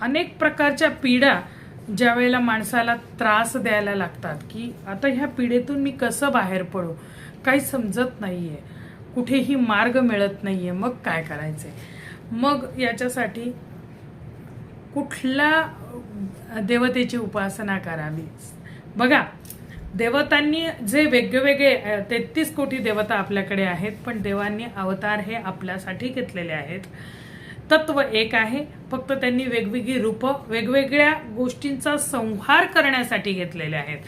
अनेक प्रकारच्या पीडा ज्या वेळेला माणसाला त्रास द्यायला लागतात की आता ह्या पीडेतून मी कसं बाहेर पडू, काही समजत नाहीये, कुठेही मार्ग मिळत नाहीये, मग काय करायचे, मग याच्यासाठी कुठल्या देवतेची उपासना करावी। बघा, देवतांनी जे वेगवेगळे 33 कोटी देवता आपल्याकडे आहेत, पण देवांनी अवतार हे आपल्यासाठी घेतलेले आहेत। तत्व एक आहे, फक्त त्यांनी वेगवेगळी रूप वेगवेगळ्या गोष्टींचा संहार करण्यासाठी घेतलेले आहेत,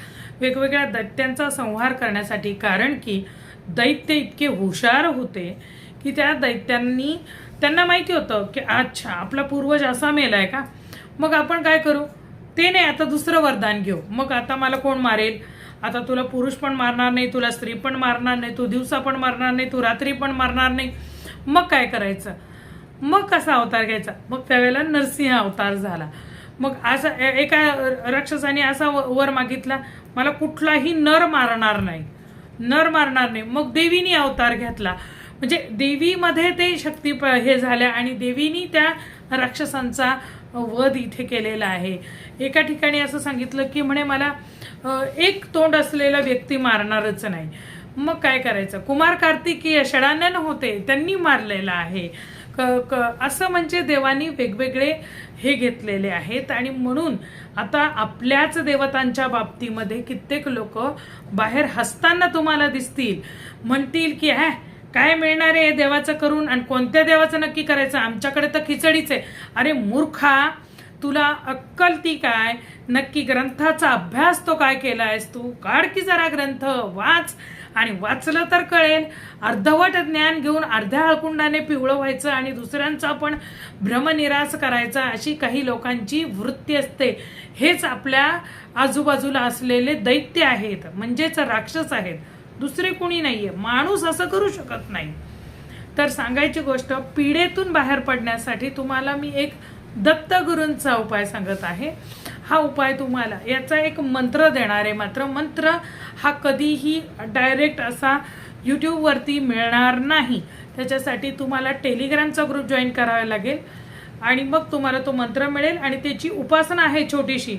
वेगवेगळ्या दैत्यांचा संहार करण्यासाठी। कारण की दैत्य इतके हुशार होते की त्या दैत्यांनी त्यांना माहिती होतं की अच्छा आपला पूर्वज असा मेलाय का, मग आपण काय करू, ते नाही आता दुसरं वरदान घेऊ। मग आता मला कोण मारेल, आता तुला पुरुष पण मारणार नाही, तुला स्त्री पण मारणार नाही, तू दिवसा पण मारणार नाही, तू रात्री पण मारणार नाही, मग काय करायचं, मग कसा अवतार घ्यायचा। मग त्यावेळेला नरसिंह अवतार झाला। मग असा एका राक्षसाने असा वर मागितला, मला कुठलाही नर मारणार नाही, नर मारणार नाही। मग देवीनी अवतार घेतला, म्हणजे देवीमध्ये ते शक्ती हे झाल्या आणि देवीनी त्या राक्षसांचा वध इथे केलेला आहे। एका ठिकाणी असं सांगितलं की म्हणे मला एक तोंड असलेला व्यक्ती मारणारच नाही, मग काय करायचं। कुमार कार्तिकीय षडानन होते, त्यांनी मारलेला आहे। असं म्हणजे देवानी वेगवेगळे हे घेतलेले आहेत। आणि म्हणून आता आपल्याच देवतांच्या बाबतीमध्ये कित्येक लोक बाहेर हसताना तुम्हाला दिसतील, म्हणतील की काय मिळणार आहे देवाचं करून, आणि कोणत्या देवाचं नक्की करायचं, आमच्याकडे तर खिचडीच आहे। अरे मूर्खा, तुला अक्कल ती काय, नक्की ग्रंथाचा अभ्यास तो काय केलायस तू, काढ की जरा ग्रंथ वाच, आणि वाचलं तर कळेल। अर्धवट ज्ञान घेऊन अर्ध्या हळकुंडाने पिवळं व्हायचं आणि दुसऱ्यांचा पण भ्रमनिरास करायचा, अशी काही लोकांची वृत्ती असते। हेच आपल्या आजूबाजूला असलेले दैत्य आहेत, म्हणजेच राक्षस आहेत, दुसरे कोणी नाहीये। माणूस असं करू शकत नाही। तर सांगायची गोष्ट, पीडेतून बाहेर पडण्यासाठी तुम्हाला मी एक दत्तगुरूंचा उपाय सांगत आहे। हा उपाय तुम्हाला याचा एक मंत्र देणार आहे, मात्र मंत्र हा कधीही डायरेक्ट असा YouTube वरती मिळणार नाही। त्याच्यासाठी तुम्हाला टेलिग्रामचा ग्रुप जॉईन करावा लागेल आणि मग तुम्हाला तो मंत्र मिळेल आणि त्याची उपासना आहे छोटीशी,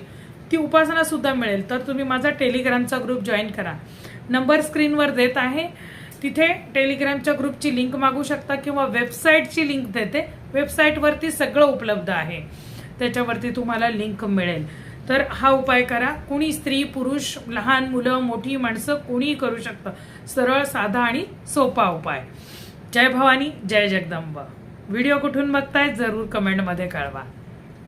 ती उपासना सुद्धा मिळेल। तर तुम्ही माझा टेलिग्रामचा ग्रुप जॉईन करा, नंबर स्क्रीनवर देत आहे, तिथे टेलिग्रामच्या ग्रुपची लिंक मागू शकता किंवा वेबसाईटची लिंक देते, वेबसाईटवरती सगळं उपलब्ध आहे, त्याच्यावरती तुम्हाला लिंक मिळेल। तर हा उपाय करा, कुणी स्त्री पुरुष लहान मुलं मोठी माणसं कोणीही करू शकतं, सरळ साधा आणि सोपा उपाय। जय भवानी, जय जगदंबा। व्हिडिओ कुठून बघताय जरूर कमेंटमध्ये कळवा।